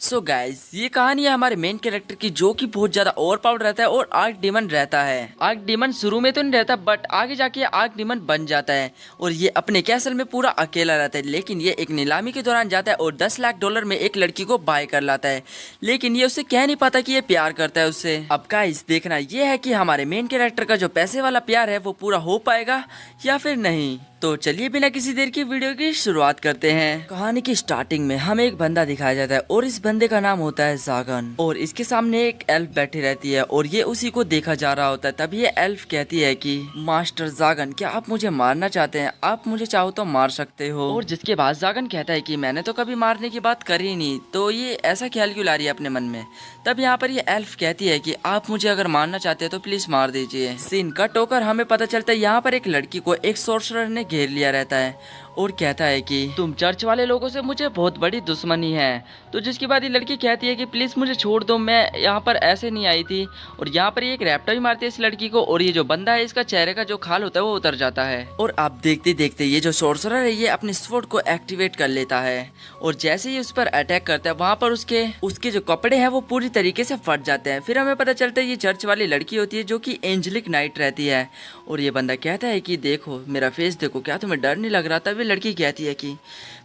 So guys, ये कहानी है हमारे मेन कैरेक्टर की, जो कि बहुत ज्यादा ओवर पावर्ड रहता है और आर्क डीमन रहता है। आर्क डीमन शुरू में तो नहीं रहता, बट आगे जाके आर्क डीमन बन जाता है और ये अपने कैसल में पूरा अकेला रहता है। लेकिन ये एक नीलामी के दौरान जाता है और 10 लाख डॉलर में एक लड़की को बाय कर लाता है। लेकिन ये उससे कह नहीं पाता कि ये प्यार करता है उससे। अब गाइस, देखना ये है कि हमारे मेन कैरेक्टर का जो पैसे वाला प्यार है वो पूरा हो पाएगा या फिर नहीं। तो चलिए बिना किसी देर की वीडियो की शुरुआत करते हैं। कहानी की स्टार्टिंग में हमें एक बंदा दिखाया जाता है और इस बंदे का नाम होता है जागन और इसके सामने एक एल्फ बैठी रहती है और ये उसी को देखा जा रहा होता है। तब ये एल्फ कहती है कि मास्टर जागन, क्या आप मुझे मारना चाहते हैं? आप मुझे चाहो तो मार सकते हो। और जिसके बाद जागन कहता है कि मैंने तो कभी मारने की बात करी नहीं, तो ये ऐसा ख्याल क्यों ला रही है अपने मन में। तब यहाँ पर ये एल्फ कहती है कि आप मुझे अगर मारना चाहते हैं तो प्लीज मार दीजिए। सीन कट होकर हमें पता चलता है यहाँ पर एक लड़की को एक सोर्सरर ने घेर लिया रहता है और कहता है कि तुम चर्च वाले लोगों से मुझे बहुत बड़ी दुश्मनी है। तो जिसके बाद ये लड़की कहती है कि प्लीज मुझे छोड़ दो, मैं यहाँ पर ऐसे नहीं आई थी। और यहाँ पर ये एक रैप्टर भी मारती है इस लड़की को और ये जो बंदा है इसका चेहरे का जो खाल होता है वो उतर जाता है। और आप देखते देखते ये जो सोर्सरर है ये अपने स्वॉर्ड को एक्टिवेट कर लेता है और जैसे ही उस पर अटैक करता है वहाँ पर उसके जो कपड़े हैं वो पूरी तरीके से फट जाते हैं। फिर हमें पता चलता है ये चर्च वाली लड़की होती है जो कि एंजेलिक नाइट रहती है और ये बंदा कहता है कि देखो मेरा फेस देखो, क्या तुम्हें डर नहीं लग रहा? तब लड़की कहती है कि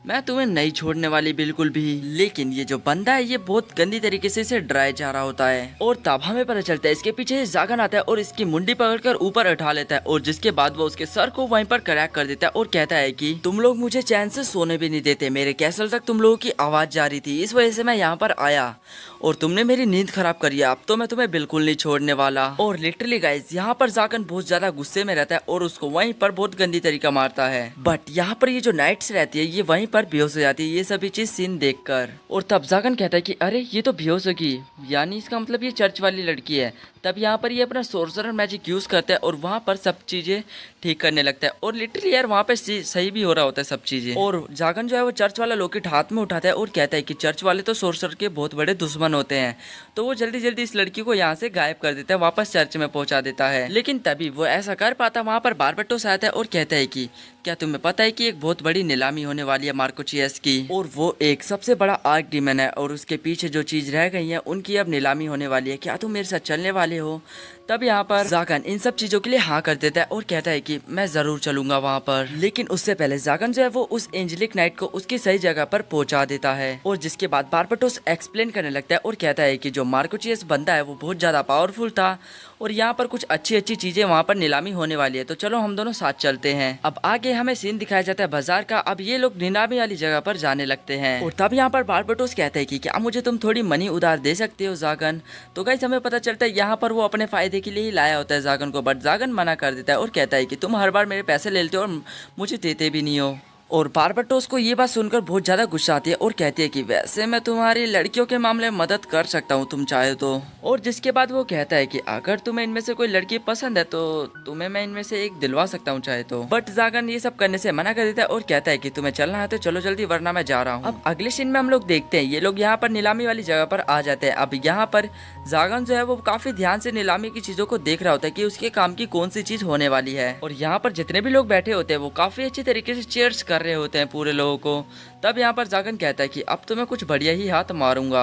मैं तुम्हें नहीं छोड़ने वाली बिल्कुल भी। लेकिन ये जो बंदा है ये बहुत गंदी तरीके से इसे डराया जा रहा होता है और तब हमें पता चलता है इसके पीछे जागन आता है और इसकी मुंडी पकड़कर ऊपर उठा लेता है और जिसके बाद वो उसके सर को वहीं पर क्रैक कर देता है और कहता है कि तुम लोग मुझे चैन से सोने भी नहीं देते, मेरे कैसल तक तुम लोगों की आवाज जा रही थी, इस वजह से मैं यहाँ पर आया और तुमने मेरी नींद खराब करी, अब तो मैं तुम्हें बिल्कुल नहीं छोड़ने वाला। और लिटरली गाइस, यहाँ पर जागन बहुत ज्यादा गुस्से में रहता है और उसको वहीं पर बहुत गंदी तरीका मारता है। बट यहाँ पर ये जो नाइट्स रहती है ये वहीं पर बेहोश हो जाती है ये सभी चीज सीन देखकर। और तब जागन कहता है कि अरे ये तो बेहोश होगी, यानी इसका मतलब ये चर्च वाली लड़की है। तब यहाँ पर ये अपना सोर्सरर मैजिक यूज करता है और वहाँ पर सब चीजें ठीक करने लगता है और लिटरली यार वहाँ पे सही भी हो रहा होता है सब चीजें। और जागन जो है वो चर्च वाला लॉकेट हाथ में उठाता है और कहता है कि चर्च वाले तो सोर्सरर के बहुत बड़े दुश्मन होते हैं। तो वो जल्दी जल्दी इस लड़की को यहाँ से गायब कर देता है, वापस चर्च में पहुंचा देता है। लेकिन तभी वो ऐसा कर पाता वहाँ पर बारबटोस आता है और कहता है कि क्या तुम्हें पता है कि एक बहुत बड़ी नीलामी होने वाली है मार्को चियस की, और वो एक सबसे बड़ा आर्क डीमन है और उसके पीछे जो चीज रह गई है उनकी अब नीलामी होने वाली है, क्या तुम मेरे साथ चलने वाले हो? तब यहाँ पर जागन इन सब चीजों के लिए हाँ कर देता है और कहता है कि मैं जरूर चलूंगा वहाँ पर। लेकिन उससे पहले जागन जो है वो उस एंजेलिक नाइट को उसकी सही जगह पर पहुंचा देता है और जिसके बाद बारबटोस एक्सप्लेन करने लगता है और कहता है कि जो मार्को चियस बंदा है वो बहुत ज्यादा पावरफुल था और यहाँ पर कुछ अच्छी अच्छी चीजें वहाँ पर नीलामी होने वाली है, तो चलो हम दोनों साथ चलते हैं। अब आगे हमें सीन दिखाया जाता है बाजार का। अब ये लोग नीलामी वाली जगह पर जाने लगते हैं और तब यहाँ पर बारबटोस कहते हैं कि क्या मुझे तुम थोड़ी मनी उधार दे सकते हो जागन? तो गाइस हमें पता चलता है यहाँ पर वो अपने फायदे के लिए ही लाया होता है जागन को, बट जागन मना कर देता है और कहता है कि तुम हर बार मेरे पैसे ले लेते हो और मुझे देते भी नहीं हो। और बारबटोस को ये बात सुनकर बहुत ज्यादा गुस्सा आती है और कहती है कि वैसे मैं तुम्हारी लड़कियों के मामले में मदद कर सकता हूँ तुम चाहे तो। और जिसके बाद वो कहता है कि अगर तुम्हें इनमें से कोई लड़की पसंद है तो तुम्हें मैं इनमें से एक दिलवा सकता हूँ चाहे तो। बट जागन ये सब करने से मना कर देता है और कहता है कि तुम्हें चलना है तो चलो जल्दी, वरना मैं जा रहा हूँ। अब अगले सीन में हम लोग देखते हैं ये लोग यहाँ पर नीलामी वाली जगह पर आ जाते हैं। अब यहाँ पर जागन जो है वो काफी ध्यान से नीलामी की चीजों को देख रहा होता है कि उसके काम की कौन सी चीज होने वाली है। और यहाँ पर जितने भी लोग बैठे होते हैं वो काफी अच्छी तरीके से चीयर्स कर रहे होते हैं पूरे लोगों को। तब यहाँ पर जागन कहता है कि अब तो मैं कुछ बढ़िया ही हाथ मारूंगा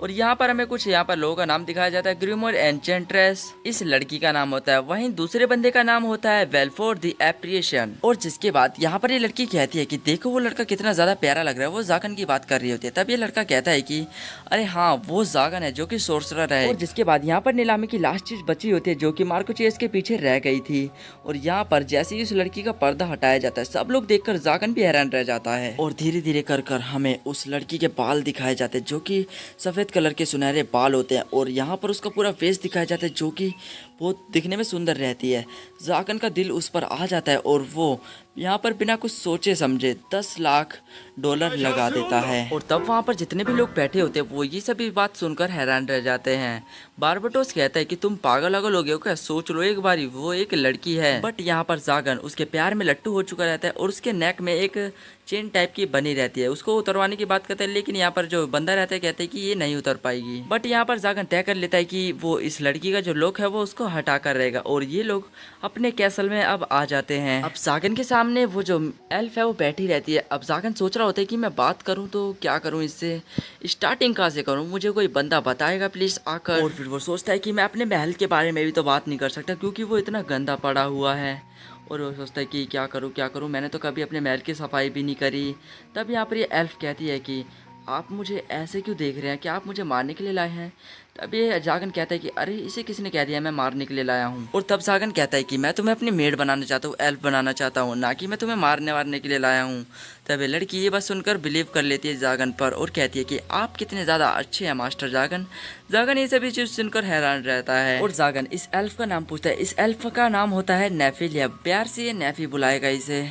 और यहाँ पर हमें कुछ यहाँ पर लोगों का नाम दिखाया जाता है। ग्रिमोर एन्चेंट्रेस इस लड़की का नाम होता है, वहीं दूसरे बंदे का नाम होता है वेलफोर द एप्रिएशन। और जिसके बाद यहाँ पर ये लड़की कहती है कि देखो वो लड़का कितना ज्यादा प्यारा लग रहा है, वो जागन की बात कर रही होती है। तब ये लड़का कहता है कि अरे हाँ वो जागन है जो कि सोर्सरर है। और जिसके बाद यहाँ पर नीलामी की लास्ट चीज बची होती है जो कि मार्को चियस के पीछे रह गई थी और यहाँ पर जैसे ही उस लड़की का पर्दा हटाया जाता है सब लोग देखकर जागन भी हैरान रह जाता है और धीरे धीरे कर कर हमें उस लड़की के बाल दिखाए जाते हैं जो कि सफेद कलर के सुनहरे बाल होते हैं और यहाँ पर उसका पूरा फेस दिखाया जाता है जो कि बहुत दिखने में सुंदर रहती है। जागन का दिल उस पर आ जाता है और वो यहाँ पर बिना कुछ सोचे समझे 10 लाख डॉलर लगा देता है। और तब वहाँ पर जितने भी लोग बैठे होते हैं वो ये सभी बात सुनकर हैरान रह जाते हैं। बारबटोस कहता है कि तुम पागल हो गए हो क्या, सोच लो एक बारी, वो एक लड़की है। बट यहाँ पर जागन उसके प्यार में लट्टू हो चुका रहता है और उसके नेक में एक चेन टाइप की बनी रहती है, उसको उतरवाने की बात करते हैं। लेकिन यहाँ पर जो बंदा रहता है कहते हैं कि ये नहीं उतर पाएगी। बट यहाँ पर जागन तय कर लेता है कि वो इस लड़की का जो लुक है वो उसको हटा कर रहेगा। और ये लोग अपने कैसल में अब आ जाते हैं। अब जागन के सामने वो जो एल्फ है वो बैठी रहती है। अब जागन सोच रहा होता है कि मैं बात करूं तो क्या करूं, इससे स्टार्टिंग कहाँ से करूं, मुझे कोई बंदा बताएगा प्लीज आकर। और फिर वो सोचता है कि मैं अपने महल के बारे में भी तो बात नहीं कर सकता क्योंकि वो इतना गंदा पड़ा हुआ है। और वो सोचता है कि क्या करूं, मैंने तो कभी अपने महल की सफाई भी नहीं करी। तब यहाँ पर ये एल्फ कहती है कि आप मुझे ऐसे क्यों देख रहे हैं, क्या आप मुझे मारने के लिए लाए हैं। तब ये जागन कहता है कि अरे इसे किसने कह दिया मैं मारने के लिए लाया हूँ। और तब जागन कहता है कि मैं तुम्हें अपनी मेड बनाना चाहता हूँ, एल्फ बनाना चाहता हूँ, ना कि मैं तुम्हें मारने के लिए लाया हूँ। तब ये लड़की ये बस सुनकर बिलीव कर लेती है जागन पर और कहती है कि आप कितने ज़्यादा अच्छे हैं मास्टर जागन। जागन ये सभी चीज़ सुनकर हैरान रहता है और जागन इस एल्फ का नाम पूछता है। इस एल्फ का नाम होता है नेफिलिया, प्यार से ये नेफी बुलाएगा इसे।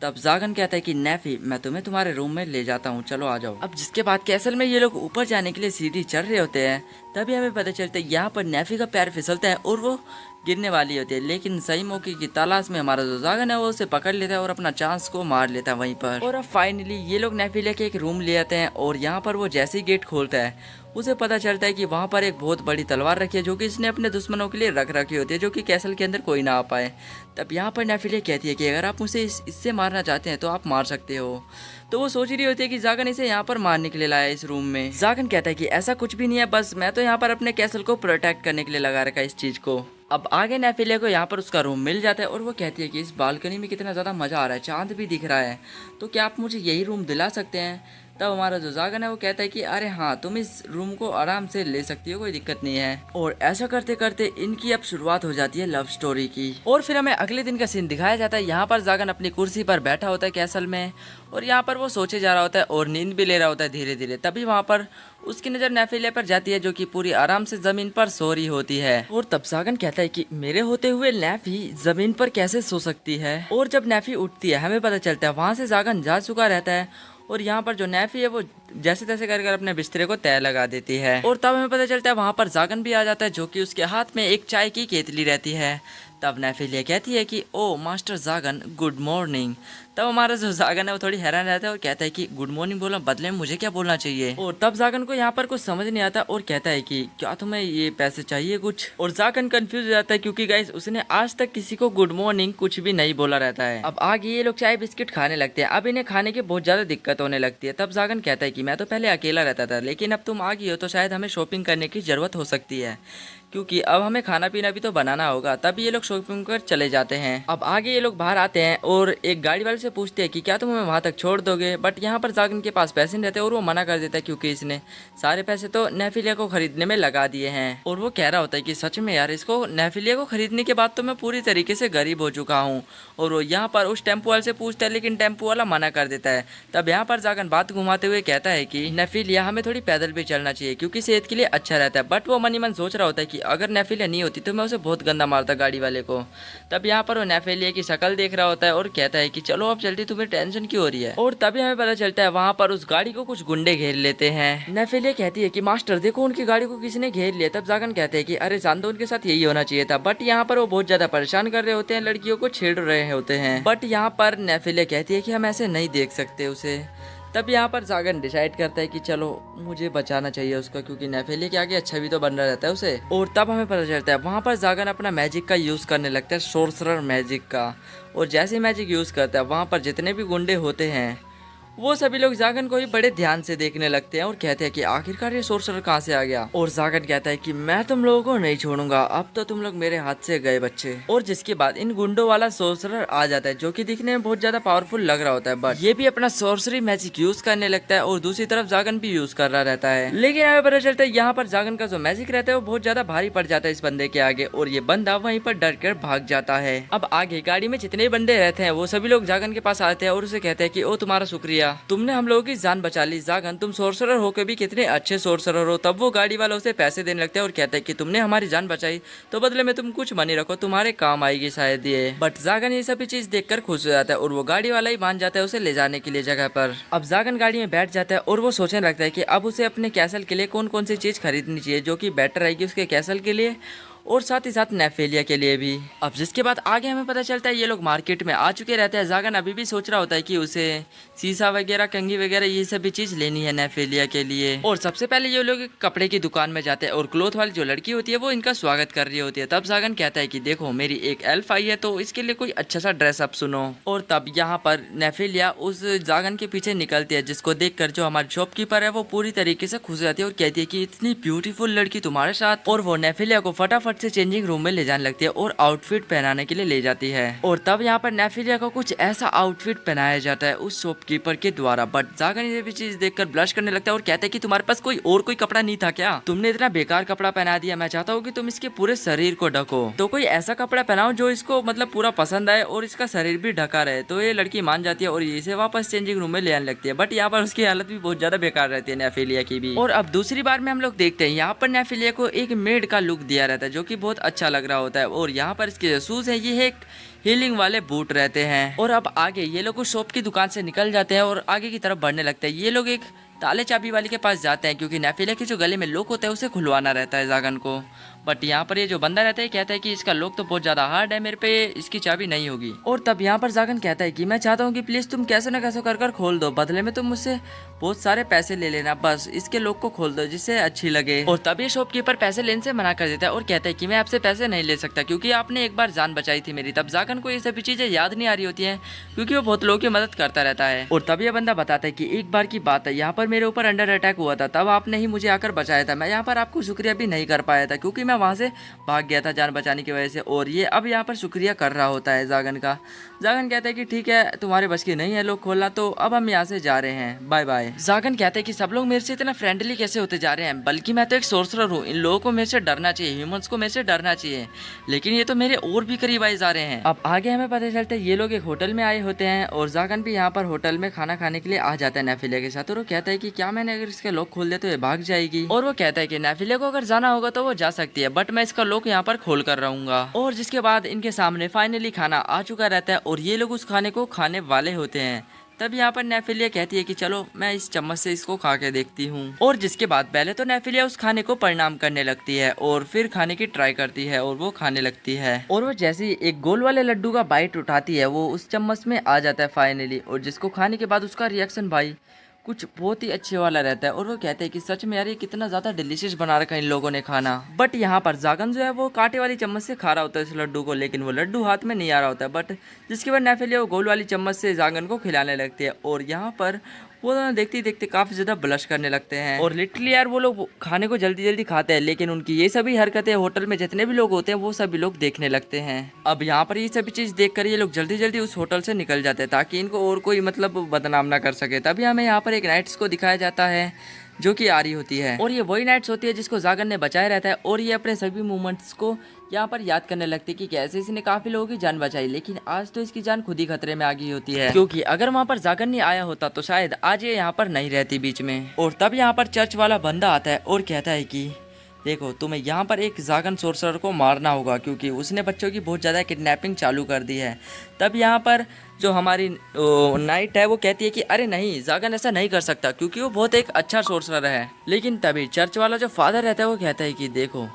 तब जागन कहता है कि नेफी मैं तुम्हें तुम्हारे रूम में ले जाता हूँ, चलो आ जाओ। अब जिसके बाद कैसल में ये लोग ऊपर जाने के लिए सीढ़ी चढ़ रहे होते हैं। तभी हमें पता चलता है यहाँ पर नेफी का पैर फिसलता है और वो गिरने वाली होती है, लेकिन सही मौके की तलाश में हमारा जो जागन है वो उसे पकड़ लेता है और अपना चांस को मार लेता है वहीं पर। और अब फाइनली ये लोग नेफी लेके एक रूम ले आते हैं और यहाँ पर वो जैसे ही गेट खोलता है उसे पता चलता है कि वहाँ पर एक बहुत बड़ी तलवार रखी है जो कि इसने अपने दुश्मनों के लिए रख रखी होती है, जो कि कैसल के अंदर कोई ना आ पाए। तब यहाँ पर नेफिलिया कहती है कि अगर आप मुझे इससे मारना चाहते हैं तो आप मार सकते हो। तो वो सोच रही होती है कि जागन इसे यहाँ पर मारने के लिए लाया इस रूम में। जागन कहता है कि ऐसा कुछ भी नहीं है, बस मैं तो यहाँ पर अपने कैसल को प्रोटेक्ट करने के लिए लगा रखा है इस चीज को। अब आगे नेफिलिया को यहाँ पर उसका रूम मिल जाता है और वो कहती है कि इस बालकनी में कितना ज़्यादा मज़ा आ रहा है, चांद भी दिख रहा है, तो क्या आप मुझे यही रूम दिला सकते हैं। तब हमारा जो जागन है वो कहता है कि अरे हाँ तुम इस रूम को आराम से ले सकती हो, कोई दिक्कत नहीं है। और ऐसा करते करते इनकी अब शुरुआत हो जाती है लव स्टोरी की। और फिर हमें अगले दिन का सीन दिखाया जाता है। यहाँ पर जागन अपनी कुर्सी पर बैठा होता है कैसल में और यहाँ पर वो सोचे जा रहा होता है और नींद भी ले रहा होता है धीरे धीरे। तभी वहाँ पर उसकी नज़र नेफिलिया पर जाती है जो कि पूरी आराम से जमीन पर सो रही होती है। और तब जागन कहता है कि मेरे होते हुए नेफी जमीन पर कैसे सो सकती है। और जब नेफी उठती है हमें पता चलता है वहाँ से जागन जा चुका रहता है और यहाँ पर जो नेफी है वो जैसे तैसे कर अपने बिस्तरे को तय लगा देती है। और तब हमें पता चलता है वहाँ पर जागन भी आ जाता है जो कि उसके हाथ में एक चाय की केतली रहती है। तब नेफिलिया कहती है कि ओ मास्टर जागन गुड मॉर्निंग। तब हमारा जो जागन है वो थोड़ी हैरान रहता है और कहता है कि गुड मॉर्निंग बोला, बदले में मुझे क्या बोलना चाहिए। और तब जागन को यहाँ पर कुछ समझ नहीं आता और कहता है कि क्या तुम्हें ये पैसे चाहिए कुछ। और जागन कंफ्यूज हो जाता है क्योंकि गाइस उसने आज तक किसी को गुड मॉर्निंग कुछ भी नहीं बोला रहता है। अब आगे ये लोग चाय बिस्किट खाने लगते हैं। अब इन्हें खाने की बहुत ज्यादा दिक्कत होने लगती है। तब जागन कहता है कि मैं तो पहले अकेला रहता था लेकिन अब तुम आ गई हो तो शायद हमें शॉपिंग करने की जरूरत हो सकती है क्योंकि अब हमें खाना पीना भी तो बनाना होगा। तब ये लोग शॉपिंग कर चले जाते हैं। अब आगे ये लोग बाहर आते हैं और एक गाड़ी वाले से पूछते हैं कि क्या तुम हमें वहां तक छोड़ दोगे, बट यहाँ पर जागन के पास पैसे नहीं रहते और वो मना कर देता है क्योंकि इसने सारे पैसे तो नेफिलिया को खरीदने में लगा दिए हैं। और वो कह रहा होता है कि सच में यार इसको नेफिलिया को खरीदने के बाद तो मैं पूरी तरीके से गरीब हो चुका हूँ। और वो यहाँ पर उस टेम्पो वाले से पूछता है लेकिन टेम्पो वाला मना कर देता है। तब यहाँ पर जागन बात घुमाते हुए कहता है कि नेफिलिया हमें थोड़ी पैदल भी चलना चाहिए क्योंकि सेहत के लिए अच्छा रहता है। बट वो मन ही मन सोच रहा होता है कि अगर नेफिलिया नहीं होती तो मैं उसे बहुत गंदा मारता गाड़ी वाले को। तब यहाँ पर वो नेफिलिया की शक्ल देख रहा होता है और कहता है कि चलो अब जल्दी, तुम्हें टेंशन क्यों हो रही है। और तभी हमें पता चलता है वहाँ पर उस गाड़ी को कुछ गुंडे घेर लेते हैं। नेफिलिया कहती है कि मास्टर देखो उनकी गाड़ी को किसी ने घेर लिया। तब जागन कहते हैं कि अरे जान दो उनके साथ यही होना चाहिए था। बट यहाँ पर वो बहुत ज्यादा परेशान कर रहे होते हैं, लड़कियों को छेड़ रहे होते हैं। बट यहाँ पर नेफिलिया कहती है कि हम ऐसे नहीं देख सकते उसे। तब यहाँ पर जागन डिसाइड करता है कि चलो मुझे बचाना चाहिए उसका क्योंकि नेफिलिया के आगे अच्छा भी तो बन रहा रहता है उसे। और तब हमें पता चलता है वहाँ पर जागन अपना मैजिक का यूज़ करने लगता है, सोर्सरर मैजिक का। और जैसे ही मैजिक यूज़ करता है वहाँ पर जितने भी गुंडे होते हैं वो सभी लोग जागन को ही बड़े ध्यान से देखने लगते हैं और कहते हैं कि आखिरकार ये सोर्सरर कहाँ से आ गया। और जागन कहता है कि मैं तुम लोगों को नहीं छोड़ूंगा, अब तो तुम लोग मेरे हाथ से गए बच्चे। और जिसके बाद इन गुंडों वाला सोर्सरर आ जाता है जो कि दिखने में बहुत ज्यादा पावरफुल लग रहा होता है। बट ये भी अपना सोर्सरी मैजिक यूज करने लगता है और दूसरी तरफ जागन भी यूज कर रहा रहता है। लेकिन हमें पता चलता है यहाँ पर जागन का जो मैजिक रहता है वो बहुत ज्यादा भारी पड़ जाता है इस बंदे के आगे और ये बंदा वहीं पर डर कर भाग जाता है। अब आगे गाड़ी में जितने बंदे रहते हैं वो सभी लोग जागन के पास आते हैं और उसे कहते हैं कि ओ तुम्हारा शुक्रिया, तुमने हम लोगों की जान बचा ली। जागन तुम सोर्सरर होकर भी कितने अच्छे सोर्सरर हो। तब वो गाड़ी वालों से पैसे देने लगते हैं और कहते हैं कि तुमने हमारी जान बचाई तो बदले में तुम कुछ मनी रखो, तुम्हारे काम आएगी शायद ये। बट जागन ये सभी चीज देखकर खुश हो जाता है और वो गाड़ी वाला ही मान जाता है उसे ले जाने के लिए जगह पर। अब जागन गाड़ी में बैठ जाता है और वो सोचने लगता है कि अब उसे अपने कैसल के लिए कौन कौन सी चीज खरीदनी चाहिए जो कि बेटर रहेगी उसके कैसल के लिए और साथ ही साथ नेफेलिया के लिए भी। अब जिसके बाद आगे हमें पता चलता है ये लोग मार्केट में आ चुके रहते हैं। जागन अभी भी सोच रहा होता है कि उसे शीशा वगैरह, कंघी वगैरह ये सभी चीज लेनी है नेफेलिया के लिए। और सबसे पहले ये लोग कपड़े की दुकान में जाते हैं और क्लोथ वाली जो लड़की होती है वो इनका स्वागत कर रही होती है। तब जागन कहता है कि देखो मेरी एक एल्फ आई है तो इसके लिए कोई अच्छा सा ड्रेस अप सुनो। और तब यहाँ पर नेफेलिया उस जागन के पीछे निकलती है, जिसको देखकर जो हमारी शॉपकीपर है वो पूरी तरीके से खुश जाती है और कहती है कि इतनी ब्यूटीफुल लड़की तुम्हारे साथ। और वो नेफेलिया को फटाफट से चेंजिंग रूम में ले जाने लगती है और आउटफिट पहनाने के लिए ले जाती है। और तब यहाँ पर नेफेलिया को कुछ ऐसा आउटफिट पहनाया जाता है उस शॉपकीपर के द्वारा। बट जागन ये भी चीज देखकर ब्लश करने लगता है और कहता है कि तुम्हारे पास कोई कपड़ा नहीं था क्या? तुमने इतना बेकार कपड़ा पहना दिया। मैं चाहता हूँ कि तुम इसके पूरे शरीर को ढको, तो कोई ऐसा कपड़ा पहनाओ जो इसको मतलब पूरा पसंद आए और इसका शरीर भी ढका रहे। तो ये लड़की मान जाती है और इसे वापस चेंजिंग रूम में ले आने लगती है। बट यहाँ पर उसकी हालत भी बहुत ज्यादा बेकार रहती है नेफेलिया की भी। और अब दूसरी बार में हम लोग देखते हैं यहाँ पर नेफेलिया को एक मेड का लुक दिया रहता है जो कि बहुत अच्छा लग रहा होता है। और यहाँ पर इसके जो शूज है ये एक हीलिंग वाले बूट रहते हैं। और अब आगे ये लोग उस शॉप की दुकान से निकल जाते हैं और आगे की तरफ बढ़ने लगते हैं। ये लोग एक ताले चाबी वाले के पास जाते हैं क्योंकि नेफेलिया के जो गले में लॉक होता है उसे खुलवाना रहता है जागन को। बट यहाँ पर ये जो बंदा रहता है कहता है कि इसका लॉक तो बहुत ज्यादा हार्ड है, मेरे पे इसकी चाबी नहीं होगी। और तब यहाँ पर जागन कहता है कि मैं चाहता हूँ कि प्लीज तुम कैसे न कैसे कर खोल दो, बदले में तुम मुझसे बहुत सारे पैसे ले लेना, बस इसके लॉक को खोल दो जिससे अच्छी लगे। और तब ये शॉपकीपर पैसे लेने से मना कर देता है और कहता है कि मैं आपसे पैसे नहीं ले सकता क्योंकि आपने एक बार जान बचाई थी मेरी। तब जागन को ये सभी चीजें याद नहीं आ रही होती है क्योंकि वो बहुत लोगों की मदद करता रहता है। और तब ये बंदा बताता है कि एक बार की बात है, यहाँ पर मेरे ऊपर अंडर अटैक हुआ था, तब आपने ही मुझे आकर बचाया था। मैं यहाँ पर आपको शुक्रिया भी नहीं कर पाया था क्योंकि मैं वहाँ से भाग गया था जान बचाने की वजह से। और ये अब यहाँ पर शुक्रिया कर रहा होता है जागन का। जागन कहता है कि ठीक है तुम्हारे बस की नहीं है लोग खोलना, तो अब हम यहाँ से जा रहे हैं, बाय बाय। जागन कहते हैं कि सब लोग मेरे से इतना फ्रेंडली कैसे होते जा रहे हैं, बल्कि मैं तो एक सोर्सरर हूँ, इन लोगों को मेरे से डरना चाहिए, ह्यूमंस को मेरे से डरना चाहिए, लेकिन ये तो मेरे और भी करीब आए जा रहे हैं। अब आगे हमें पता चलता है ये लोग एक होटल में आए होते हैं और जागन भी यहाँ पर होटल में खाना खाने के लिए आ जाता है नेफेलिया के साथ। और वो कहता है कि क्या मैंने अगर इसके लॉक खोल दिया तो ये भाग जाएगी। और वो कहता है कि नेफेलिया को अगर जाना होगा तो वो जा सकती है, बट मैं इसका लॉक यहाँ पर खोल कर रहूंगा। और जिसके बाद इनके सामने फाइनली खाना आ चुका रहता है और ये लोग उस खाने को खाने वाले होते हैं। तब यहाँ पर नेफेलिया कहती है कि चलो मैं इस चम्मच से इसको खा के देखती हूँ। और जिसके बाद पहले तो नेफेलिया उस खाने को प्रणाम करने लगती है और फिर खाने की ट्राई करती है और वो खाने लगती है। और वो जैसे ही एक गोल वाले लड्डू का बाइट उठाती है वो उस चम्मच में आ जाता है फाइनली। और जिसको खाने के बाद उसका रिएक्शन भाई कुछ बहुत ही अच्छे वाला रहता है। और वो कहते हैं कि सच में यार ये कितना ज्यादा डिलीशियस बना रखा है इन लोगों ने खाना। बट यहाँ पर जागन जो है वो कांटे वाली चम्मच से खा रहा होता है इस लड्डू को, लेकिन वो लड्डू हाथ में नहीं आ रहा होता है। बट जिसके बाद नेफेलिया वो गोल वाली चम्मच से जागन को खिलाने लगती है और यहाँ पर वो दोनों देखते ही देखते काफी ज्यादा ब्लश करने लगते हैं। और लिटरली यार वो लोग खाने को जल्दी जल्दी खाते हैं, लेकिन उनकी ये सभी हरकतें होटल में जितने भी लोग होते हैं वो सभी लोग देखने लगते हैं। अब यहाँ पर ये सभी चीज देखकर ये लोग जल्दी जल्दी उस होटल से निकल जाते हैं ताकि इनको और कोई मतलब बदनाम ना कर सके। तभी हमें यहाँ पर एक नाइट्स को दिखाया जाता है जो कि आ रही होती है और ये वही नाइट्स होती है जिसको जागन ने बचाया रहता है। और ये अपने सभी मूवमेंट्स को यहाँ पर याद करने लगती है कि कैसे इसने काफी लोगों की जान बचाई, लेकिन आज तो इसकी जान खुद ही खतरे में आ गई होती है क्योंकि अगर वहाँ पर जागन नहीं आया होता तो शायद आज ये यहाँ पर नहीं रहती बीच में। और तब यहाँ पर चर्च वाला बंदा आता है और कहता है कि देखो तुम्हें यहाँ पर एक जागन सोर्सरर को मारना होगा क्योंकि उसने बच्चों की बहुत ज़्यादा किडनैपिंग चालू कर दी है। तब यहाँ पर जो हमारी नाइट है वो कहती है कि अरे नहीं जागन ऐसा नहीं कर सकता क्योंकि वो बहुत एक अच्छा सोर्सरर है। लेकिन तभी चर्च वाला जो फादर रहता है वो कहता है कि देखो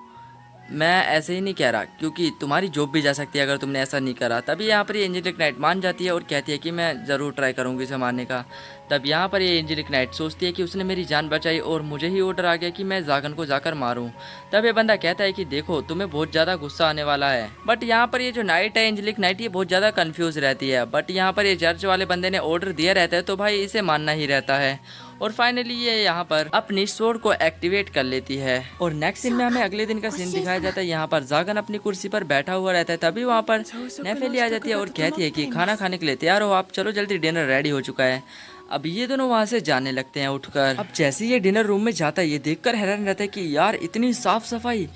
मैं ऐसे ही नहीं कह रहा क्योंकि तुम्हारी जॉब भी जा सकती है अगर तुमने ऐसा नहीं करा। तभी यहाँ पर ये एंजेलिक नाइट मान जाती है और कहती है कि मैं ज़रूर ट्राई करूँगी इसे मारने का। तब यहाँ पर ये एंजेलिक नाइट सोचती है कि उसने मेरी जान बचाई और मुझे ही ऑर्डर आ गया कि मैं जागन को जाकर मारूं। तब ये बंदा कहता है कि देखो तुम्हें बहुत ज़्यादा गुस्सा आने वाला है। बट यहाँ पर ये जो नाइट है एंजेलिक नाइट ये बहुत ज़्यादा कन्फ्यूज रहती है। बट यहाँ पर ये चर्च वाले बंदे ने ऑर्डर दिया रहता है तो भाई इसे मानना ही रहता है। और फाइनली ये यहाँ पर अपनी स्वॉर्ड को एक्टिवेट कर लेती है। और नेक्स्ट सीन में हमें अगले दिन का सीन दिखाया जाता है। यहाँ पर जागन अपनी कुर्सी पर बैठा हुआ रहता है। तभी वहाँ पर नेफेलिया आ जाती है और कहती है कि खाना खाने के लिए तैयार हो आप, चलो जल्दी डिनर रेडी हो चुका है। अब ये दोनों वहाँ से जाने लगते हैं उठकर। अब जैसे ये डिनर रूम में जाता है ये देखकर हैरान रहता है कि यार इतनी साफ सफाई,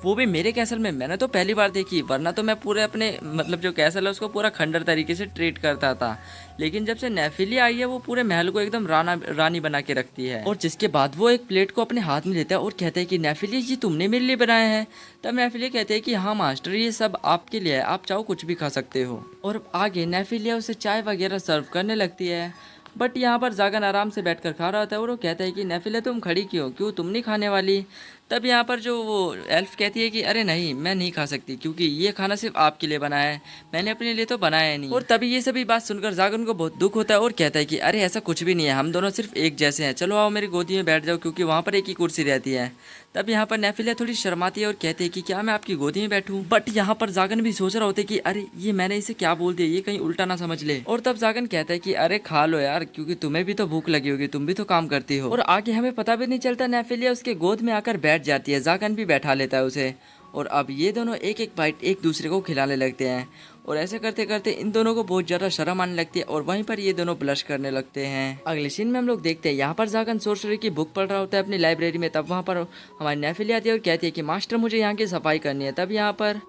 वो भी मेरे कैसल में। मैंने तो पहली बार देखी, वरना तो मैं पूरे अपने मतलब जो कैसल है उसको पूरा खंडर तरीके से ट्रीट करता था। लेकिन जब से नेफेलिया आई है वो पूरे महल को एकदम रानी बना के रखती है। और जिसके बाद वो एक प्लेट को अपने हाथ में लेता है और कहता है कि नेफेलिया ये तुमने मेरे लिए बनाया है। तब नेफेलिया कहते हैं कि हाँ मास्टर ये सब आपके लिए है, आप चाहो कुछ भी खा सकते हो। और आगे नेफेलिया उसे चाय वगैरह सर्व करने लगती है। बट यहाँ पर जागन आराम से बैठकर खा रहा होता है और वो कहता है कि नेफेलिया तुम खड़ी क्यों तुम नहीं खाने वाली? तब यहाँ पर जो वो एल्फ कहती है कि अरे नहीं, मैं नहीं खा सकती क्योंकि ये खाना सिर्फ आपके लिए बना है, मैंने अपने लिए तो बनाया नहीं। और तभी ये सभी बात सुनकर जागन को बहुत दुख होता है और कहता है कि अरे ऐसा कुछ भी नहीं है, हम दोनों सिर्फ एक जैसे हैं, चलो आओ मेरी गोदी में बैठ जाओ क्योंकि वहाँ पर एक ही कुर्सी रहती है। तब यहाँ पर नेफिलिया थोड़ी शर्माती है और कहती है कि क्या मैं आपकी गोदी में बैठूं? बट यहाँ पर जागन भी सोच रहा होता है कि अरे ये मैंने इसे क्या बोल दिया, ये कहीं उल्टा ना समझ ले। और तब जागन कहता है कि अरे खा लो यार, क्योंकि तुम्हें भी तो भूख लगी होगी, तुम भी तो काम करती हो। और आगे हमें पता भी नहीं चलता, नेफिलिया उसके गोद में आकर बैठ जाती है, जागन भी बैठा लेता है उसे। और अब ये दोनों एक एक बाइट एक दूसरे को खिलाने लगते हैं और ऐसे करते करते इन दोनों को बहुत ज्यादा शर्म आने लगती है और वहीं पर ये दोनों ब्लश करने लगते हैं। अगले सीन में हम लोग देखते हैं यहाँ पर जागन सोर्सरी की बुक पढ़ रहा होता है अपनी लाइब्रेरी में। तब वहाँ पर हमारी नेफिलिया आती है और कहती है कि मास्टर मुझे यहाँ की सफाई करनी है। तब यहाँ पर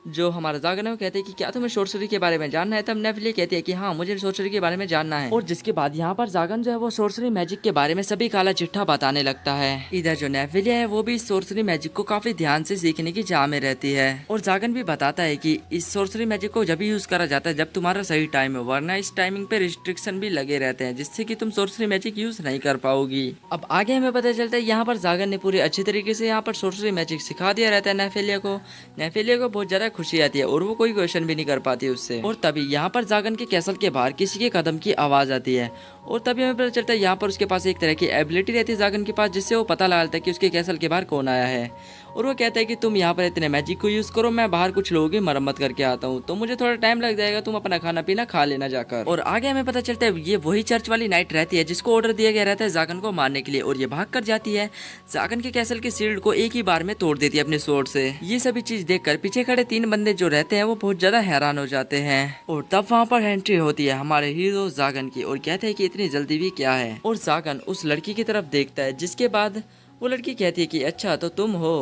जो हमारा जागन है वो कहते हैं कि क्या तुम्हें सोर्सरी के बारे में जानना है? तब नेफिलिया कहती है कि हाँ मुझे सोर्सरी के बारे में जानना है। और जिसके बाद यहाँ पर जागन जो है वो सोर्सरी मैजिक के बारे में सभी काला चिट्ठा बताने लगता है। इधर जो नेफिलिया है वो भी सोर्सरी मैजिक को काफी ध्यान से सीखने की चाह में रहती है और जागन भी बताता है कि इस सोर्सरी मैजिक को जब यूज करा जाता है जब तुम्हारा सही टाइम हो, वरना इस टाइमिंग पे रिस्ट्रिक्शन भी लगे रहते हैं जिससे कि तुम सोर्सरी मैजिक यूज नहीं कर पाओगी। अब आगे हमें पता चलता है यहाँ पर जागन ने पूरी अच्छी तरीके से यहाँ पर सोर्सरी मैजिक सिखा दिया रहता है नेफिलिया को। नेफिलिया को बहुत ज्यादा खुशी आती है और वो कोई क्वेश्चन भी नहीं कर पाती उससे। और तभी यहाँ पर जागन के कैसल के बाहर किसी के कदम की आवाज आती है और तभी हमें पता चलता है यहाँ पर उसके पास एक तरह की एबिलिटी रहती है जागन के पास, जिससे वो पता लगा लेता है कि उसके कैसल के बाहर कौन आया है। और वो कहता है कि तुम यहाँ पर इतने मैजिक को यूज करो, मैं बाहर कुछ लोगों की मरम्मत करके आता हूँ, तो मुझे थोड़ा टाइम लग जाएगा, तुम अपना खाना पीना खा लेना जाकर। और आगे हमें पता चलता है ये वही चर्च वाली नाइट रहती है जिसको ऑर्डर दिया गया रहता है जागन को मारने के लिए और ये भाग कर जाती है, जागन के कैसल के शील्ड को एक ही बार में तोड़ देती है अपने स्वॉर्ड से। ये सभी चीज देखकर पीछे खड़े 3 बंदे जो रहते हैं वो बहुत ज्यादा हैरान हो जाते हैं। और तब वहाँ पर एंट्री होती है हमारे हीरो जागन की और कहते हैं कि इतनी जल्दी भी क्या है। और जागन उस लड़की की तरफ देखता है जिसके बाद वो लड़की कहती है कि अच्छा तो तुम हो।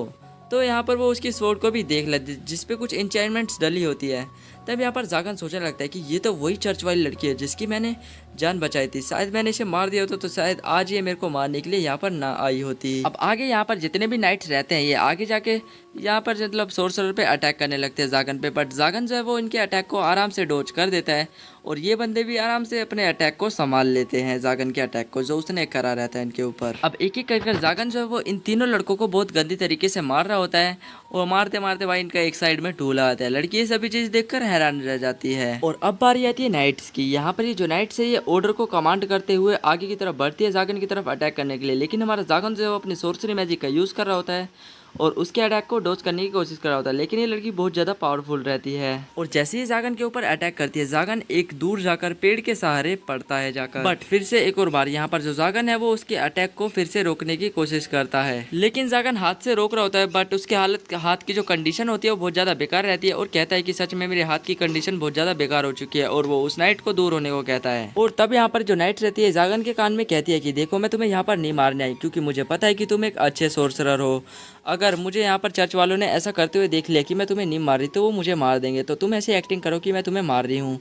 तो यहाँ पर वो उसकी स्वॉर्ड को भी देख लेती है जिसपे कुछ एन्चेंटमेंट्स डली होती है। तब यहाँ पर जागन सोचने लगता है कि ये तो वही चर्च वाली लड़की है जिसकी मैंने जान बचाई थी, शायद मैंने इसे मार दिया होता तो शायद आज ये मेरे को मारने के लिए यहाँ पर ना आई होती। अब आगे यहाँ पर जितने भी नाइट्स रहते हैं ये आगे जाके यहाँ पर मतलब सोर्सरर पे अटैक करने लगते हैं जागन पे, बट जागन जो है वो इनके अटैक को आराम से डोज कर देता है और ये बंदे भी आराम से अपने अटैक को संभाल लेते हैं, जागन के अटैक को जो उसने करा रहता है इनके ऊपर। अब एक एक कर जागन जो है वो इन तीनों लड़कों को बहुत गंदी तरीके से मार रहा होता है और मारते मारते भाई इनका एक साइड में टूला आता है। लड़की ये सभी चीज देखकर हैरान रह जाती है। और अब बारी आती है नाइट्स की। यहाँ पर ये जो नाइट्स है ये ऑर्डर को कमांड करते हुए आगे की तरफ बढ़ती है जागन की तरफ अटैक करने के लिए, लेकिन हमारा जागन जो है वो अपनी सोर्सरी मैजिक का यूज कर रहा होता है और उसके अटैक को डॉज करने की कोशिश कर रहा होता है, लेकिन ये लड़की बहुत ज्यादा पावरफुल रहती है और जैसे ही जागन के ऊपर अटैक करती है जागन एक दूर जाकर पेड़ के सहारे पड़ता है जाकर। बट फिर से एक और बार यहाँ पर जो जागन है वो उसके अटैक को फिर से रोकने की कोशिश करता है, लेकिन जागन हाथ से रोक रहा होता है बट उसके हाथ की जो कंडीशन होती है वो बहुत ज्यादा बेकार रहती है और कहता है कि सच में मेरे हाथ की कंडीशन बहुत ज्यादा बेकार हो चुकी है और वो उस नाइट को दूर होने को कहता है। और तब यहाँ पर जो नाइट रहती है जागन के कान में कहती है कि देखो मैं तुम्हें यहाँ पर नहीं मारने आई क्योंकि मुझे पता है कि तुम एक अच्छे सोर्सरर हो, अगर मुझे यहाँ पर चर्च वालों ने ऐसा करते हुए देख लिया कि मैं तुम्हें नहीं मार रही तो वो मुझे मार देंगे, तो तुम ऐसी एक्टिंग करो कि मैं तुम्हें मार रही हूँ।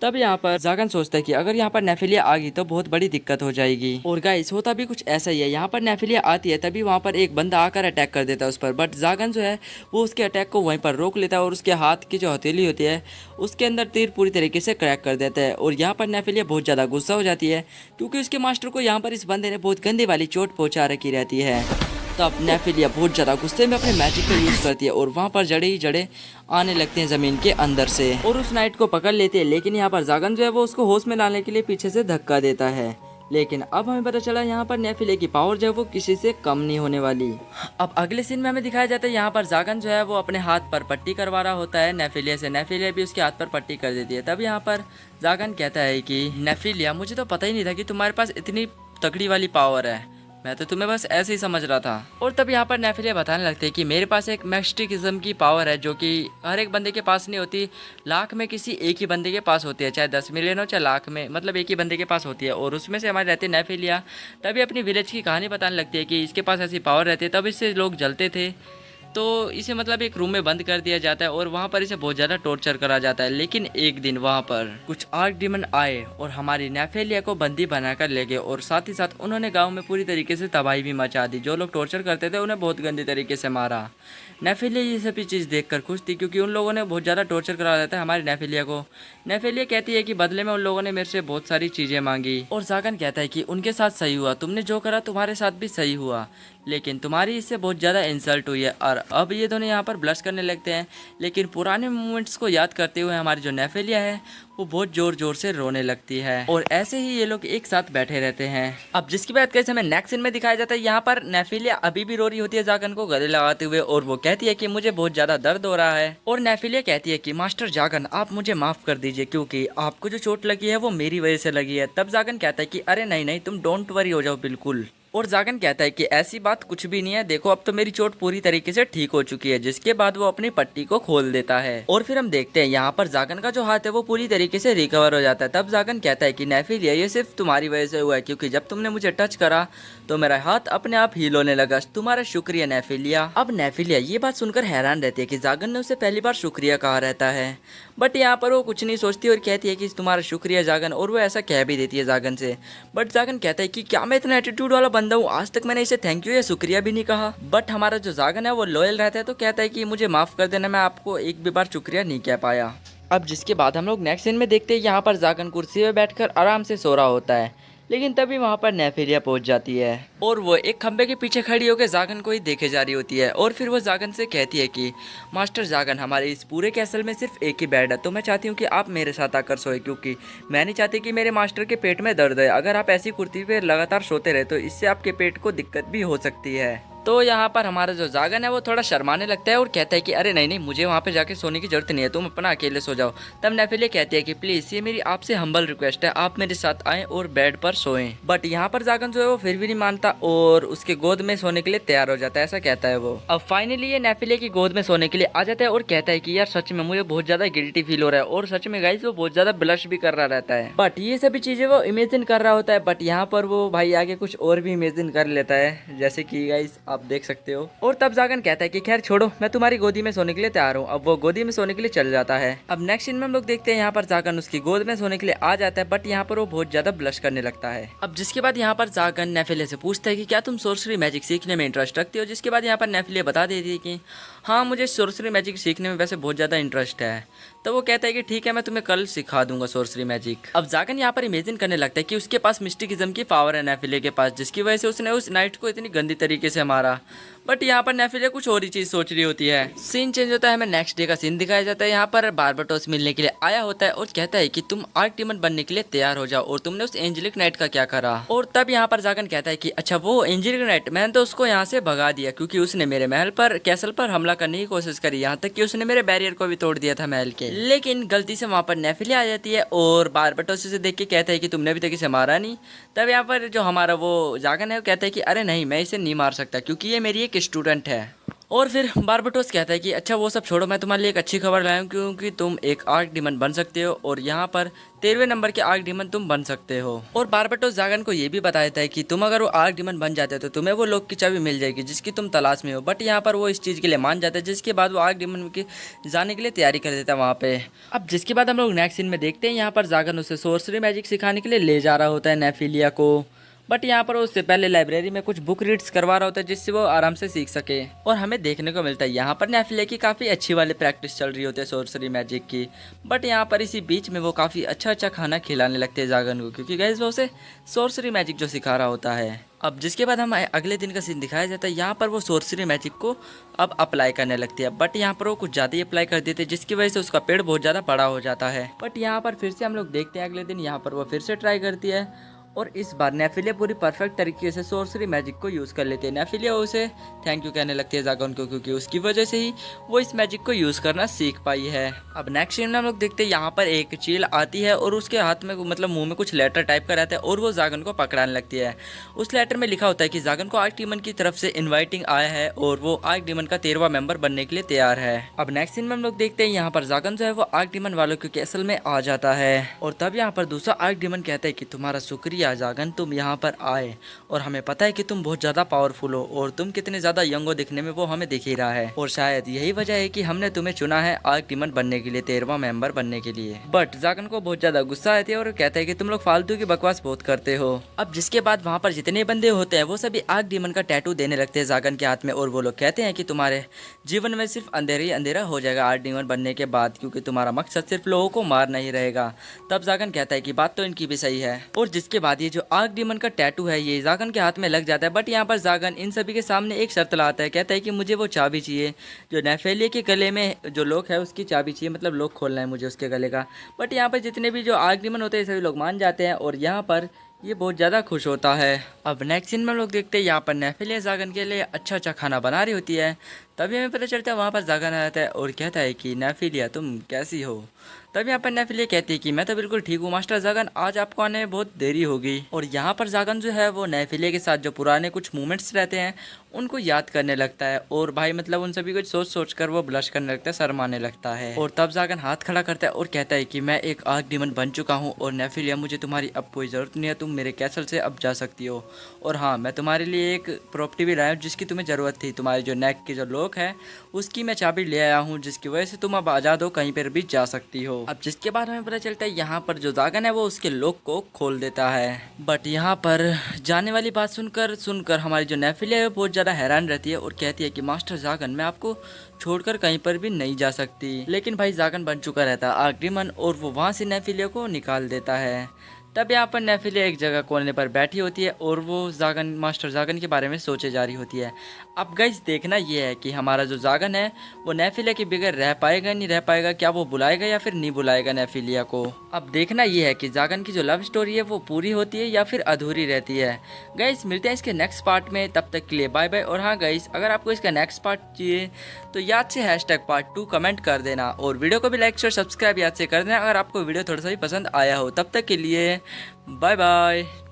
तब यहाँ पर जागन सोचता है कि अगर यहाँ पर नेफिलिया आ गई तो बहुत बड़ी दिक्कत हो जाएगी। और गाइस होता भी कुछ ऐसा ही है, यहाँ पर नेफिलिया आती है तभी वहाँ पर एक बंदा आकर अटैक कर देता है उस पर, बट जागन जो है वो उसके अटैक को वहीं पर रोक लेता है और उसके हाथ की जो हथेली होती है उसके अंदर तीर पूरी तरीके से क्रैक कर देता है। और यहाँ पर नेफिलिया बहुत ज़्यादा गुस्सा हो जाती है क्योंकि उसके मास्टर को यहाँ पर इस बंदे ने बहुत गंदी वाली चोट पहुँचा रखी रहती है। तब नेफिलिया बहुत ज़्यादा गुस्से में अपने मैजिक का यूज़ करती है और वहाँ पर जड़े ही जड़े आने लगते हैं ज़मीन के अंदर से और उस नाइट को पकड़ लेते हैं, लेकिन यहाँ पर जागन जो है वो उसको होश में लाने के लिए पीछे से धक्का देता है। लेकिन अब हमें पता चला यहाँ पर नेफिलिया की पावर जो है वो किसी से कम नहीं होने वाली। अब अगले सीन में हमें दिखाया जाता है यहाँ पर जागन जो है वो अपने हाथ पर पट्टी करवा रहा होता है नेफिलिया से, नेफिलिया भी उसके हाथ पर पट्टी कर देती है। तब यहाँ पर जागन कहता है कि नेफिलिया मुझे तो पता ही नहीं था कि तुम्हारे पास इतनी तकड़ी वाली पावर है, मैं तो तुम्हें बस ऐसे ही समझ रहा था। और तब यहाँ पर नेफिलिया बताने लगते हैं कि मेरे पास एक मैस्टिकिज्म की पावर है जो कि हर एक बंदे के पास नहीं होती, लाख में किसी एक ही बंदे के पास होती है, चाहे 10 मिलियन हो चाहे लाख में, मतलब एक ही बंदे के पास होती है और उसमें से हमारे रहते नेफिलिया। तभी अपनी विलेज की कहानी बताने लगती है कि इसके पास ऐसी पावर रहती है, तब इससे लोग जलते थे, तो इसे मतलब एक रूम में बंद कर दिया जाता है और वहाँ पर इसे बहुत ज़्यादा टॉर्चर करा जाता है। लेकिन एक दिन वहाँ पर कुछ आर्क डीमन आए और हमारी नेफिलिया को बंदी बनाकर ले गए और साथ ही साथ उन्होंने गांव में पूरी तरीके से तबाही भी मचा दी। जो लोग टॉर्चर करते थे उन्हें बहुत गंदी तरीके से मारा। नेफिलिया ये सभी चीज़ देखकर खुश थी क्योंकि उन लोगों ने बहुत ज़्यादा टॉर्चर करा देता है हमारी नेफिलिया को। नेफिलिया कहती है कि बदले में उन लोगों ने मेरे से बहुत सारी चीज़ें मांगी और जागन कहता है कि उनके साथ सही हुआ, तुमने जो करा तुम्हारे साथ भी सही हुआ, लेकिन तुम्हारी इससे बहुत ज़्यादा इंसल्ट हुई है। और अब ये दोनों यहाँ पर ब्लश करने लगते हैं, लेकिन पुराने मोमेंट्स को याद करते हुए हमारी जो नेफेलिया है वो बहुत जोर जोर से रोने लगती है। और ऐसे ही ये लोग एक साथ बैठे रहते हैं। अब जिसकी बात करें हमें नेक्स्ट सीन में दिखाया जाता है, यहाँ पर नेफेलिया अभी भी रो रही होती है जागन को गले लगाते हुए, और वो कहती है कि मुझे बहुत ज्यादा दर्द हो रहा है। और नेफेलिया कहती है कि मास्टर जागन आप मुझे माफ कर दीजिए, क्योंकि आपको जो चोट लगी है वो मेरी वजह से लगी है। तब जागन कहता है कि अरे नहीं नहीं, तुम डोंट वरी हो जाओ बिल्कुल। और जागन कहता है कि ऐसी बात कुछ भी नहीं है, देखो अब तो मेरी चोट पूरी तरीके से ठीक हो चुकी है। जिसके बाद वो अपनी पट्टी को खोल देता है और फिर हम देखते हैं यहाँ पर जागन का जो हाथ है वो पूरी तरीके से रिकवर हो जाता है। तब जागन कहता है कि नेफेलिया ये सिर्फ तुम्हारी वजह से हुआ है, क्योंकि जब तुमने मुझे टच करा तो मेरा हाथ अपने आप हील होने लगा। तुम्हारा शुक्रिया नेफेलिया। अब नेफेलिया ये बात सुनकर हैरान रहती है कि जागन ने उसे पहली बार शुक्रिया कहा रहता है, बट यहाँ पर वो कुछ नहीं सोचती और कहती है कि तुम्हारा शुक्रिया जागन, और वो ऐसा कह भी देती है जागन से। बट जागन कहता है कि क्या मैं इतना एटीट्यूड वाला बंदा हूँ, आज तक मैंने इसे थैंक यू या शुक्रिया भी नहीं कहा। बट हमारा जो जागन है वो लॉयल रहता है, तो कहता है कि मुझे माफ कर देना, मैं आपको एक भी बार शुक्रिया नहीं कह पाया। अब जिसके बाद हम लोग नेक्स्ट सीन में देखते हैं, यहाँ पर जागन कुर्सी पे बैठकर आराम से सो रहा होता है, लेकिन तभी वहाँ पर नेफेलिया पहुँच जाती है और वो एक खंबे के पीछे खड़ी होकर जागन को ही देखे जा रही होती है। और फिर वो जागन से कहती है कि मास्टर जागन, हमारे इस पूरे कैसल में सिर्फ एक ही बेड है, तो मैं चाहती हूँ कि आप मेरे साथ आकर सोए, क्योंकि मैं नहीं चाहती कि मेरे मास्टर के पेट में दर्द है। अगर आप ऐसी कुर्सी पे लगातार सोते रहे तो इससे आपके पेट को दिक्कत भी हो सकती है। तो यहाँ पर हमारा जो जागन है वो थोड़ा शर्माने लगता है और कहता है कि अरे नहीं नहीं, मुझे वहाँ पे जाके सोने की जरूरत नहीं है, तुम अपना अकेले सो जाओ। तब नेफेलिया कहती है कि प्लीज ये मेरी आपसे हम्बल रिक्वेस्ट है, आप मेरे साथ आएं और बेड पर सोएं। बट यहाँ पर जागन जो है वो फिर भी नहीं मानता और उसके गोद में सोने के लिए तैयार हो जाता है, ऐसा कहता है वो। अब फाइनली ये नेफेलिया की गोद में सोने के लिए आ जाता है और कहता है कि यार सच में मुझे बहुत ज्यादा गिल्टी फील हो रहा है, और सच में गाइस वो बहुत ज्यादा ब्लश भी कर रहा रहता है। बट ये सभी चीजें वो इमेजिन कर रहा होता है, बट यहाँ पर वो भाई आगे कुछ और भी इमेजिन कर लेता है, जैसे कि गाइस आप देख सकते हो। और तब जागन कहता है कि खैर छोड़ो, मैं तुम्हारी गोदी में सोने के लिए तैयार हूँ। अब वो गोदी में सोने के लिए चल जाता है। अब नेक्स्ट सीन में हम लोग देखते हैं यहाँ पर जागन उसकी गोद में सोने के लिए आ जाता है, बट यहाँ पर वो बहुत ज्यादा ब्लश करने लगता है। अब जिसके बाद यहाँ पर जागन नेफेलिया से पूछता है कि क्या तुम सोर्सरी मैजिक सीखने में इंटरेस्ट रखती हो, जिसके बाद यहाँ पर नेफेलिया बता देती है कि हाँ मुझे सोर्सरी मैजिक सीखने में वैसे बहुत ज्यादा इंटरेस्ट है। तो वो कहता है कि ठीक है, मैं तुम्हें कल सिखा दूंगा सोर्सरी मैजिक। अब जागन यहाँ पर इमेजिन करने लगता है कि उसके पास मिस्टिकिज्म की पावर है नेफेलिया के पास, जिसकी वजह से उसने उस नाइट को इतनी गंदी तरीके से मारा। बट यहाँ पर नेफेलिया कुछ और ही चीज सोच रही होती है। सीन चेंज होता है, हमें नेक्स्ट डे का सीन दिखाया जाता है। यहाँ पर बार्बाटोस मिलने के लिए आया होता है और कहता है कि तुम आर्क डीमन बनने के लिए तैयार हो जाओ, और तुमने उस एंजेलिक नाइट का क्या करा। और तब यहाँ पर जागन कहता है कि अच्छा वो एंजेलिक नाइट, मैंने तो उसको यहाँ से भगा दिया, क्योंकि उसने मेरे महल पर कैसल पर हमला करने की कोशिश करी, यहाँ तक कि उसने मेरे बैरियर को भी तोड़ दिया था महल के। लेकिन गलती से वहाँ पर नेफेलिया आ जाती है और बार्बाटोस से देख के कहता है कि तुमने अभी तक इसे मारा नहीं। तब यहाँ पर जो हमारा वो जागन है वो कहता है कि अरे नहीं, मैं इसे नहीं मार सकता, क्योंकि ये मेरी एक स्टूडेंट है। और फिर बार्बाटोस कहता है कि अच्छा वो सब छोड़ो, मैं तुम्हारे लिए एक अच्छी खबर लाया हूँ, क्योंकि तुम एक आर्क डीमन बन सकते हो, और यहाँ पर 13वें नंबर के आर्क डीमन तुम बन सकते हो। और बार्बाटोस जागन को ये भी बताता है कि तुम अगर वो आर्क डीमन बन जाते हो तो तुम्हें वो लोक की चाबी मिल जाएगी जिसकी तुम तलाश में हो। बट यहाँ पर वो इस चीज़ के लिए मान जाता है, जिसके बाद वो आर्क डीमन के जाने के लिए तैयारी कर देता है वहाँ पे। अब जिसके बाद हम लोग नेक्स्ट सीन में देखते हैं, यहाँ पर जागन उसे सोर्सरी मैजिक सिखाने के लिए ले जा रहा होता है नेफेलिया को। बट यहाँ पर उससे पहले लाइब्रेरी में कुछ बुक रीड्स करवा रहा होता है, जिससे वो आराम से सीख सके। और हमें देखने को मिलता है यहाँ पर नेफेलिया की काफ़ी अच्छी वाली प्रैक्टिस चल रही होती है सोर्सरी मैजिक की। बट यहाँ पर इसी बीच में वो काफ़ी अच्छा अच्छा खाना खिलाने लगते हैं जागन को, क्योंकि गाइस वो उसे सोर्सरी मैजिक जो सिखा रहा होता है। अब जिसके बाद हम अगले दिन का सीन दिखाया जाता है, यहाँ पर वो सोर्सरी मैजिक को अब अप्लाई करने लगती है। बट यहाँ पर वो कुछ ज़्यादा ही अप्लाई कर देते हैं, जिसकी वजह से उसका पेड़ बहुत ज़्यादा बड़ा हो जाता है। बट यहाँ पर फिर से हम लोग देखते हैं अगले दिन यहाँ पर वो फिर से ट्राई करती है, और इस बार नेफेलिया पूरी परफेक्ट तरीके से सोर्सरी मैजिक को यूज़ कर लेते हैं। नेफेलिया उसे थैंक यू कहने लगती है जागन को, क्योंकि उसकी वजह से ही वो इस मैजिक को यूज़ करना सीख पाई है। अब नेक्स्ट सीन में हम लोग देखते हैं यहाँ पर एक चील आती है और उसके हाथ में मतलब मुंह में कुछ लेटर टाइप का रहता है, और वो जागन को पकड़ाने लगती है। उस लेटर में लिखा होता है कि जागन को आर्क डीमन की तरफ से इन्वाइटिंग आया है और वो आर्क डीमन का 13वां मेंबर बनने के लिए तैयार है। अब नेक्स्ट सीन में हम लोग देखते हैं यहाँ पर जागन जो है वो आर्क डीमन वालों के कैसल में आ जाता है, और तब यहाँ पर दूसरा आर्क डीमन कहता है कि तुम्हारा शुक्रिया जागन, तुम यहाँ पर आए, और हमें पता है कि तुम बहुत ज्यादा पावरफुल हो और तुम कितने ज्यादा यंग हो दिखने में, वो हमें दिख ही रहा है, और शायद यही वजह है कि हमने तुम्हें चुना है आर्क डीमन बनने के लिए, 13वां मेंबर बनने के लिए। बट जागन को बहुत ज्यादा गुस्सा आती है और कहता है कि तुम लोग फालतू की बकवास बहुत करते हो। अब जिसके बाद वहाँ पर जितने बंदे होते हैं वो सभी आर्क डीमन का टैटू देने लगते हैं जागन के हाथ में, और वो लोग कहते हैं कि तुम्हारे जीवन में सिर्फ अंधेरा ही अंधेरा हो जाएगा आर्क डीमन बनने के बाद, क्योंकि तुम्हारा मकसद सिर्फ लोगों को मारना ही रहेगा। तब जागन कहता है कि बात तो इनकी भी सही है। और जिसके बाद बाद ये जो आर्क डीमन का टैटू है ये जागन के हाथ में लग जाता है। बट यहाँ पर जागन इन सभी के सामने एक शर्त लाता है, कहता है कि मुझे वो चाबी चाहिए जो नेफेलिया के गले में जो लॉक है उसकी चाबी चाहिए, मतलब लॉक खोलना है मुझे उसके गले का। बट यहाँ पर जितने भी जो आर्क डीमन होते हैं सभी लोग मान जाते हैं और यहाँ पर ये बहुत ज़्यादा खुश होता है। अब नेक्स्ट सीन में लोग देखते हैं यहाँ पर नेफेलिया जागन के लिए अच्छा अच्छा खाना बना रही होती है। तभी हमें पता चलता है वहाँ पर जागन आ जाता है और कहता है कि नेफेलिया तुम कैसी हो। तब यहाँ पर नेफेलिया कहती है कि मैं तो बिल्कुल ठीक हूँ मास्टर जागन, आज आपको आने में बहुत देरी होगी। और यहाँ पर जागन जो है वो नेफेलिया के साथ जो पुराने कुछ मोमेंट्स रहते हैं उनको याद करने लगता है और भाई मतलब उन सभी को सोच सोच कर वो ब्लश करने लगता है, शर्माने लगता है। और तब जागन हाथ खड़ा करता है और कहता है कि मैं एक आर्क डीमन बन चुका हूँ और नेफेलिया मुझे तुम्हारी अब कोई ज़रूरत नहीं है, तुम मेरे कैसल से अब जा सकती हो। और हाँ मैं तुम्हारे लिए एक प्रॉपर्टी भी लाया हूँ जिसकी तुम्हें ज़रूरत थी, तुम्हारी जो नेक की जो लॉक है उसकी मैं चाबी ले आया हूँ जिसकी वजह से तुम अब आज़ाद हो, कहीं पर भी जा सकती हो। अब जिसके बाद हमें पता चलता है यहाँ पर जो जागन है वो उसके लॉक को खोल देता है। बट यहाँ पर जाने वाली बात सुनकर हमारी जो नेफेलिया है बहुत ज़्यादा हैरान रहती है और कहती है कि मास्टर जागन मैं आपको छोड़कर कहीं पर भी नहीं जा सकती। लेकिन भाई जागन बन चुका रहता है आर्क डीमन और वो वहाँ से नेफेलिया को निकाल देता है। तब यहाँ पर नेफेलिया एक जगह कोने पर बैठी होती है और वो जागन मास्टर जागन के बारे में सोचे जा रही होती है। अब गाइस देखना ये है कि हमारा जो जागन है वो नेफेलिया के बगैर रह पाएगा नहीं रह पाएगा, क्या वो बुलाएगा या फिर नहीं बुलाएगा नेफेलिया को। अब देखना ये है कि जागन की जो लव स्टोरी है वो पूरी होती है या फिर अधूरी रहती है। गाइस मिलते हैं इसके नेक्स्ट पार्ट में, तब तक के लिए बाय बाय। और हाँ गाइस अगर आपको इसका नेक्स्ट पार्ट चाहिए तो याद से #part2 कमेंट कर देना और वीडियो को भी लाइक शेयर सब्सक्राइब याद से कर देना अगर आपको वीडियो थोड़ा सा भी पसंद आया हो। तब तक के लिए बाय बाय।